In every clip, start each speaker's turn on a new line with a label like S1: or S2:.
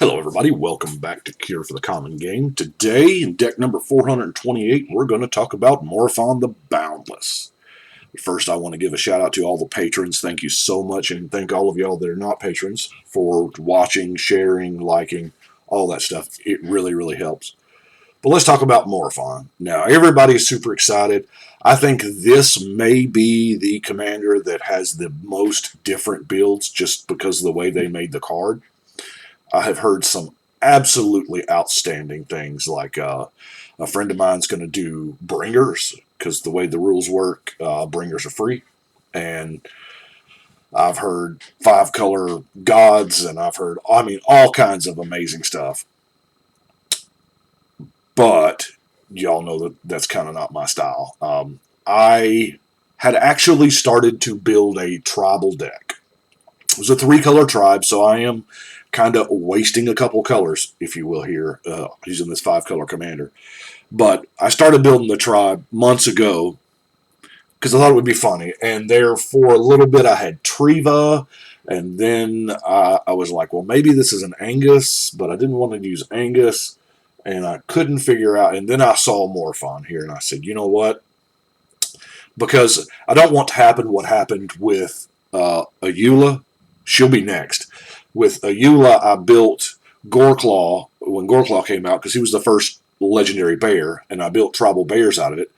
S1: Hello everybody, welcome back to Cure for the Common Game. Today, in deck number 428, we're going to talk about Morophon the Boundless. First, I want to give a shout out to all the patrons. Thank you so much, and thank all of y'all that are not patrons for watching, sharing, liking, all that stuff. It really, really helps. But let's talk about Morophon. Now, everybody is super excited. I think this may be the commander that has the most different builds just because of the way they made the card. I have heard some absolutely outstanding things, like a friend of mine's going to do bringers because the way the rules work, bringers are free. And I've heard 5-color gods, and I've heard, all kinds of amazing stuff. But y'all know that that's kind of not my style. I had actually started to build a tribal deck. It was a 3-color tribe, so I am kind of wasting a couple colors, if you will, here, using this 5-color commander. But I started building the tribe months ago because I thought it would be funny. And there, for a little bit, I had Triva, and then I was like, well, maybe this is an Angus, but I didn't want to use Angus, and I couldn't figure out. And then I saw Morophon here, and I said, you know what? Because I don't want to happen what happened with Ayula. She'll be next. With Ayula, I built Goreclaw when Goreclaw came out because he was the first legendary bear, and I built tribal bears out of it.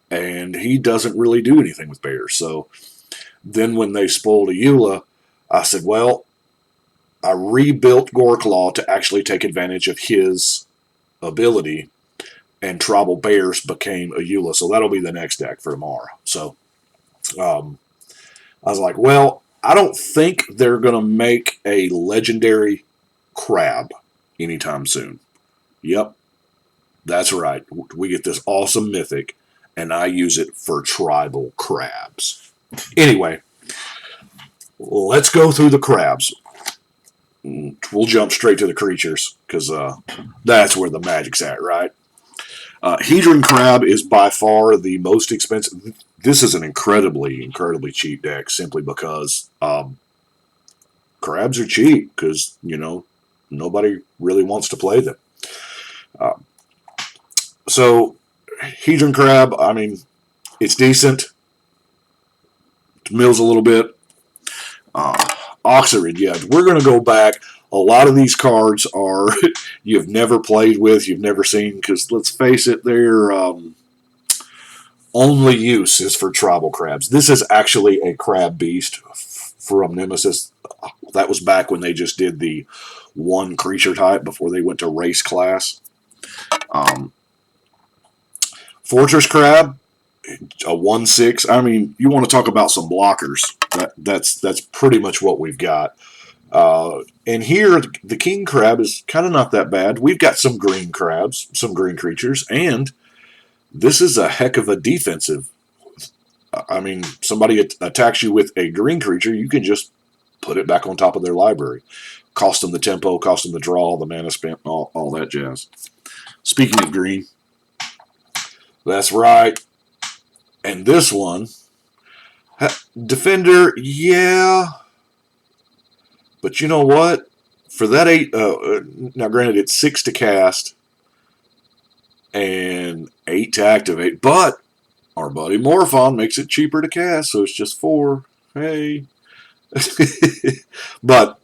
S1: And he doesn't really do anything with bears. So then when they spoiled Ayula, I said, well, I rebuilt Goreclaw to actually take advantage of his ability, and tribal bears became Ayula. So that'll be the next deck for tomorrow. So I was like, well, I don't think they're going to make a legendary crab anytime soon. Yep, that's right. We get this awesome mythic, and I use it for tribal crabs. Anyway, let's go through the crabs. We'll jump straight to the creatures, because that's where the magic's at, right? Hedron Crab is by far the most expensive. This is an incredibly, incredibly cheap deck simply because crabs are cheap because, nobody really wants to play them. So, Hedron Crab, it's decent. It mills a little bit. Oxyrid, yeah, we're going to go back. A lot of these cards are you've never played with, you've never seen, because let's face it, their only use is for tribal crabs. This is actually a crab beast from Nemesis. That was back when they just did the one creature type before they went to race class. Fortress Crab, a 1/6. You want to talk about some blockers. That's pretty much what we've got. And here, the king crab is kind of not that bad. We've got some green crabs, some green creatures, and this is a heck of a defensive. Somebody attacks you with a green creature, you can just put it back on top of their library. Cost them the tempo, cost them the draw, the mana spent, all that jazz. Speaking of green, that's right. And this one, Defender, yeah. But you know what? For that 8, now granted it's 6 to cast and 8 to activate, but our buddy Morophon makes it cheaper to cast, so it's just 4. Hey. But,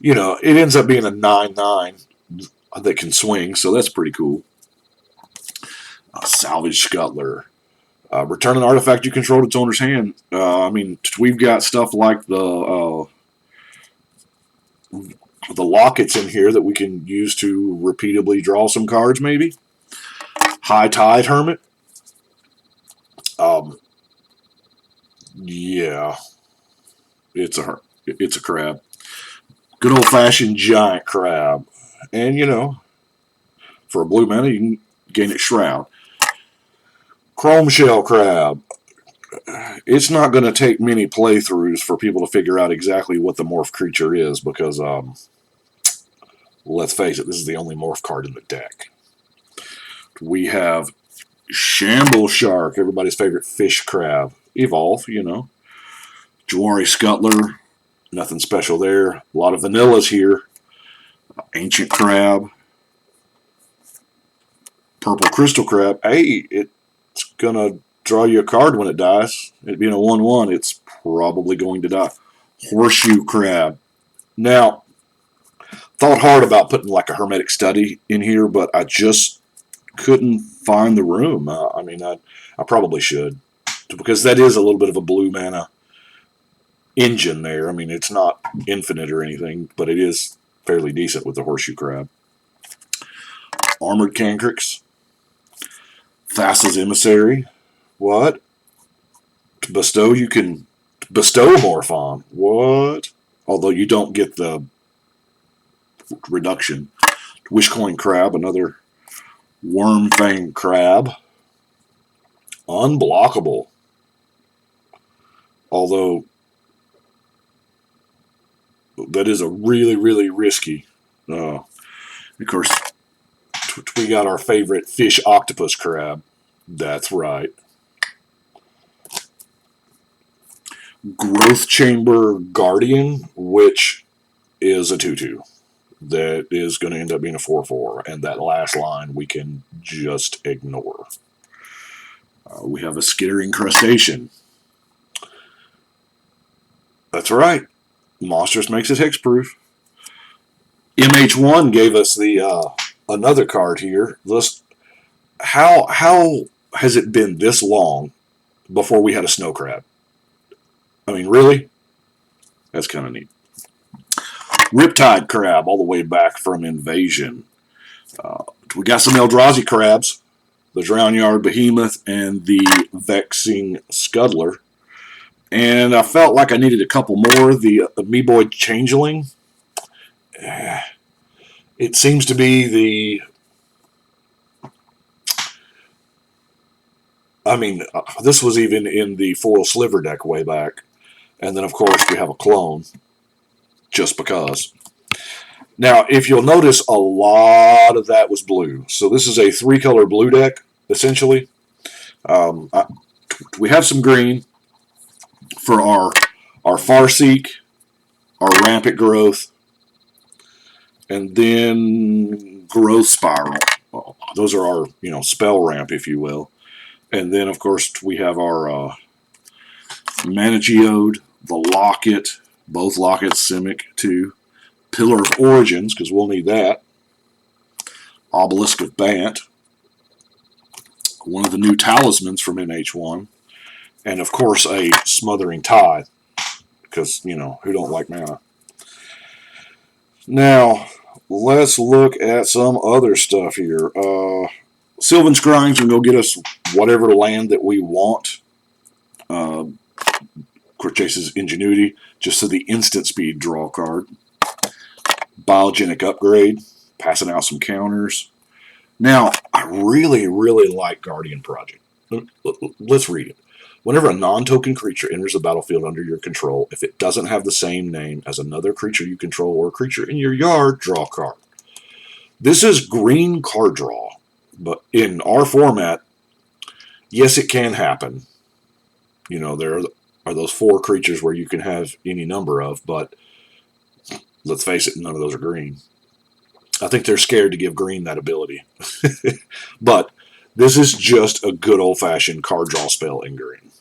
S1: it ends up being a 9/9 that can swing, so that's pretty cool. Salvage Scuttler. Return an artifact you control to its owner's hand. We've got stuff like the lockets in here that we can use to repeatedly draw some cards, maybe. High Tide Hermit. Yeah. It's a crab. Good old-fashioned giant crab. And, for a blue mana, you can gain it Shroud. Chrome Shell Crab. It's not going to take many playthroughs for people to figure out exactly what the morph creature is because, let's face it, this is the only morph card in the deck. We have Shamble Shark, everybody's favorite fish crab. Evolve, Jawari Scuttler, nothing special there. A lot of vanillas here. Ancient Crab, Purple Crystal Crab. Hey, it's going to draw you a card when it dies. It being a 1/1, it's probably going to die. Horseshoe Crab. Now, thought hard about putting like a Hermetic Study in here, but I just couldn't find the room. I mean, I probably should, because that is a little bit of a blue mana engine there. I mean, it's not infinite or anything, but it is fairly decent with the Horseshoe Crab. Armored Cancrix. Thassa's Emissary. What? To bestow, you can bestow Morophon. What? Although you don't get the reduction. Wishcoin Crab, another Wormfang Crab. Unblockable. Although that is a really, really risky. Of course, we got our favorite Fish Octopus Crab. That's right. Growth Chamber Guardian, which is a 2/2. That is going to end up being a 4/4. And that last line we can just ignore. We have a Skittering Crustacean. That's right. Monstrous makes it hexproof. MH1 gave us the another card here. How has it been this long before we had a Snow Crab? I mean, really? That's kind of neat. Riptide Crab, all the way back from Invasion. We got some Eldrazi Crabs. The Drownyard Behemoth and the Vexing Scuddler. And I felt like I needed a couple more. The Amoeboid Changeling. It seems to be the... I mean, this was even in the Foil Sliver deck way back. And then, of course, we have a clone. Just because. Now, if you'll notice, a lot of that was blue. So this is a 3-color blue deck, essentially. We have some green for our Farseek, our Rampant Growth, and then Growth Spiral. Those are our, spell ramp, if you will. And then, of course, we have our Mana Geode, the Locket, both Lockets, Simic, too. Pillar of Origins, because we'll need that. Obelisk of Bant. One of the new talismans from MH1. And, of course, a Smothering Tithe, because, who don't like mana? Now, let's look at some other stuff here. Sylvan Scrying's going to go get us whatever land that we want. Corchace's Ingenuity, just so the instant speed draw card. Biogenic Upgrade, passing out some counters. Now, I really, really like Guardian Project. Let's read it. Whenever a non-token creature enters the battlefield under your control, if it doesn't have the same name as another creature you control or a creature in your yard, draw a card. This is green card draw, but in our format, yes, it can happen. There are those 4 creatures where you can have any number of, but let's face it, none of those are green. I think they're scared to give green that ability. But this is just a good old-fashioned card draw spell in green.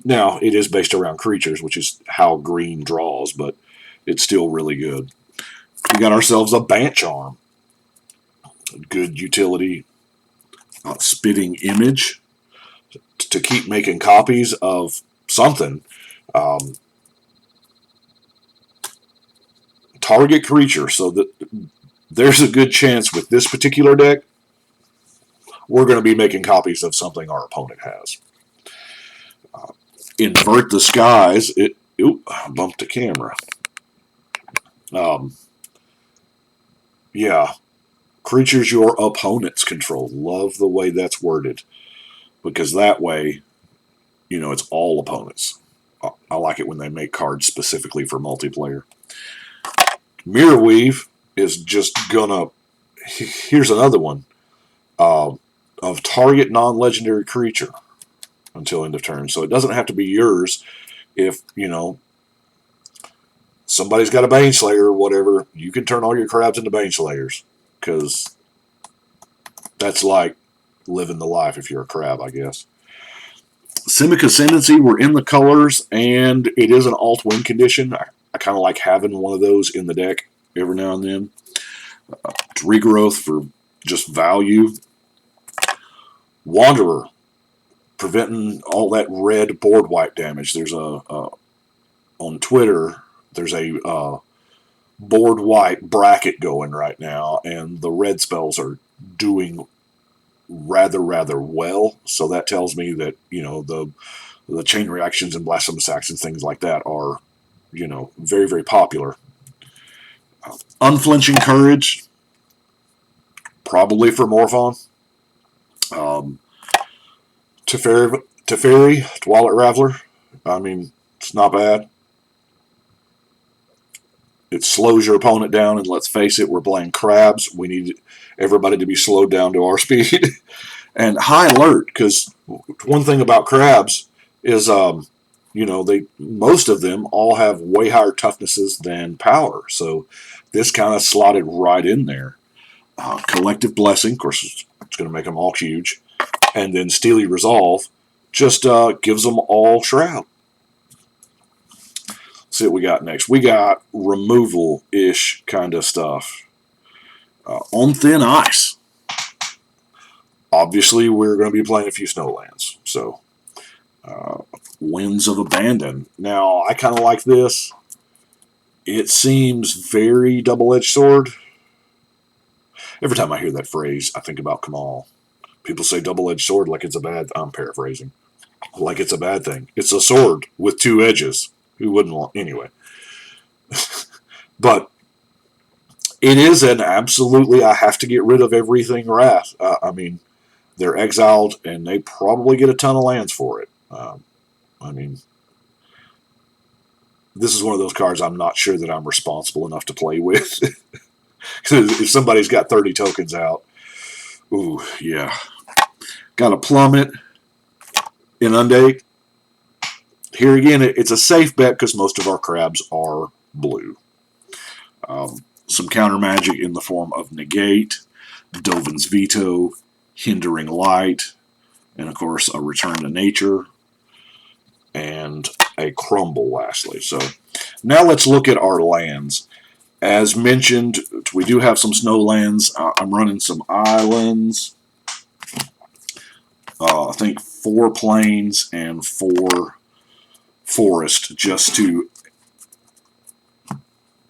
S1: Now, it is based around creatures, which is how green draws, but it's still really good. We got ourselves a Bant Charm. Good utility. Spitting Image to keep making copies of something. Target creature, so that there's a good chance with this particular deck we're going to be making copies of something our opponent has. Invert the Skies. I bumped the camera. Yeah. Creatures your opponents control. Love the way that's worded. Because that way, it's all opponents. I like it when they make cards specifically for multiplayer. Mirror Weave is just gonna... Here's another one. Of target non-legendary creature until end of turn. So it doesn't have to be yours if, somebody's got a Baneslayer or whatever, you can turn all your crabs into Baneslayers, because that's like living the life if you're a crab, I guess. Simic Ascendancy, we're in the colors, and it is an alt-win condition. I kind of like having one of those in the deck every now and then. It's regrowth for just value. Wanderer, preventing all that red board wipe damage. There's on Twitter, there's a board wipe bracket going right now, and the red spells are doing rather well. So that tells me that, you know, the chain reactions and blasphemous acts and things like that are, you know, very popular. Unflinching Courage, probably for Morophon. Teferi, Twilight Raveler, I mean, it's not bad. It slows your opponent down, and let's face it, we're playing crabs. We need everybody to be slowed down to our speed. And High Alert, because one thing about crabs is, you know, most of them all have way higher toughnesses than power. So this kind of slotted right in there. Collective Blessing, of course, it's going to make them all huge. And then Steely Resolve just gives them all Shroud. Let's see what we got next. We got removal-ish kind of stuff. On Thin Ice. Obviously, we're going to be playing a few Snowlands. So, Winds of Abandon. Now, I kind of like this. It seems very double-edged sword. Every time I hear that phrase, I think about Kamal. People say double-edged sword like it's a bad... I'm paraphrasing. Like it's a bad thing. It's a sword with two edges. Who wouldn't want... Anyway. But it is an absolutely I have to get rid of everything wrath. I mean, they're exiled, and they probably get a ton of lands for it. I mean, this is one of those cards I'm not sure that I'm responsible enough to play with. Because if somebody's got 30 tokens out, ooh, yeah. Got a Plummet, Inundate. Here again, it's a safe bet because most of our crabs are blue. Some counter magic in the form of Negate, Dovin's Veto, Hindering Light, and of course a Return to Nature, and a Crumble lastly. So now let's look at our lands. As mentioned, we do have some Snowlands. I'm running some islands. I think 4 plains and 4 forest just to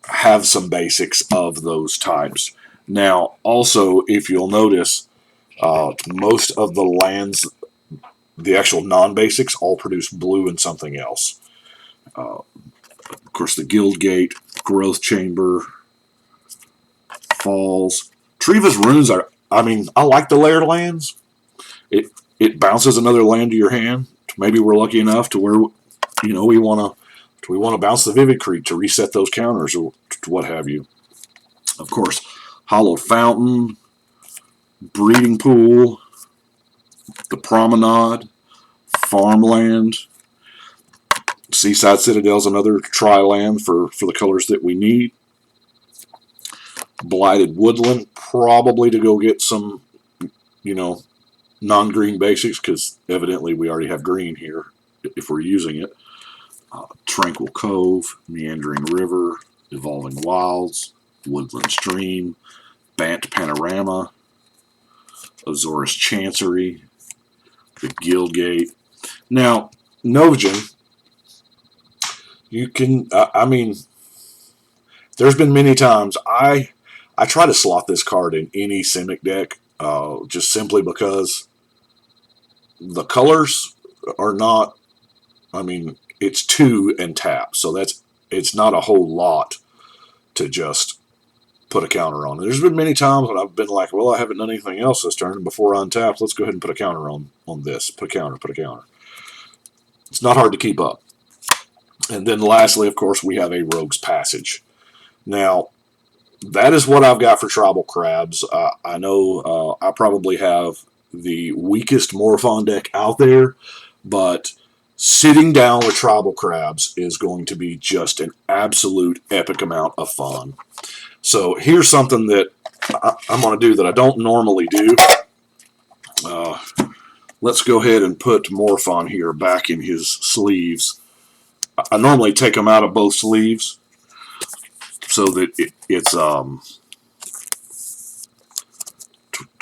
S1: have some basics of those types. Now, also, if you'll notice, most of the lands, the actual non-basics, all produce blue and something else. Of course, the Guild Gate, Growth Chamber, Falls. Treva's Runes are, I mean, I like the layered lands. It bounces another land to your hand. Maybe we're lucky enough to where, you know, we want to bounce the Vivid Creek to reset those counters or what have you. Of course, Hallowed Fountain, Breeding Pool, the Promenade, Farmland, Seaside Citadel's another tri-land for the colors that we need. Blighted Woodland, probably to go get some, you know, non-green basics, because evidently we already have green here if we're using it. Tranquil Cove, Meandering River, Evolving Wilds, Woodland Stream, Bant Panorama, Azorus Chancery, the Guild Gate. Now, Novigen, you can, I mean, there's been many times I try to slot this card in any Simic deck, just simply because the colors are not, I mean, it's 2 and tap, so it's not a whole lot to just put a counter on. There's been many times when I've been like, well, I haven't done anything else this turn, and before I untap, let's go ahead and put a counter on this. Put a counter. It's not hard to keep up. And then lastly, of course, we have a Rogue's Passage. Now, that is what I've got for Tribal Crabs. I know I probably have the weakest Morophon deck out there, but sitting down with tribal crabs is going to be just an absolute epic amount of fun. So here's something that I'm going to do that I don't normally do. Let's go ahead and put Morophon here back in his sleeves. I normally take them out of both sleeves so that it's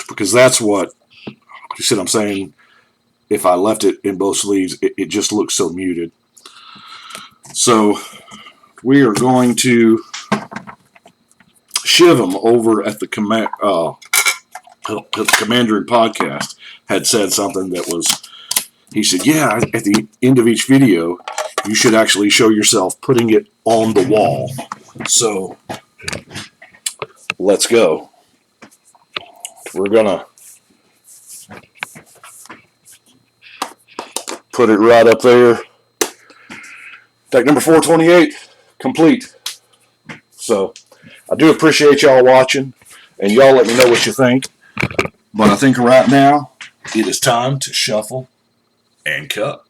S1: because that's what you said. I'm saying if I left it in both sleeves, it just looks so muted. So we are going to Shivam over at the Commander and Podcast had said something that was, he said, yeah, at the end of each video, you should actually show yourself putting it on the wall. So let's go. We're going to put it right up there. Deck number 428, complete. So I do appreciate y'all watching, and y'all let me know what you think. But I think right now, it is time to shuffle and cut.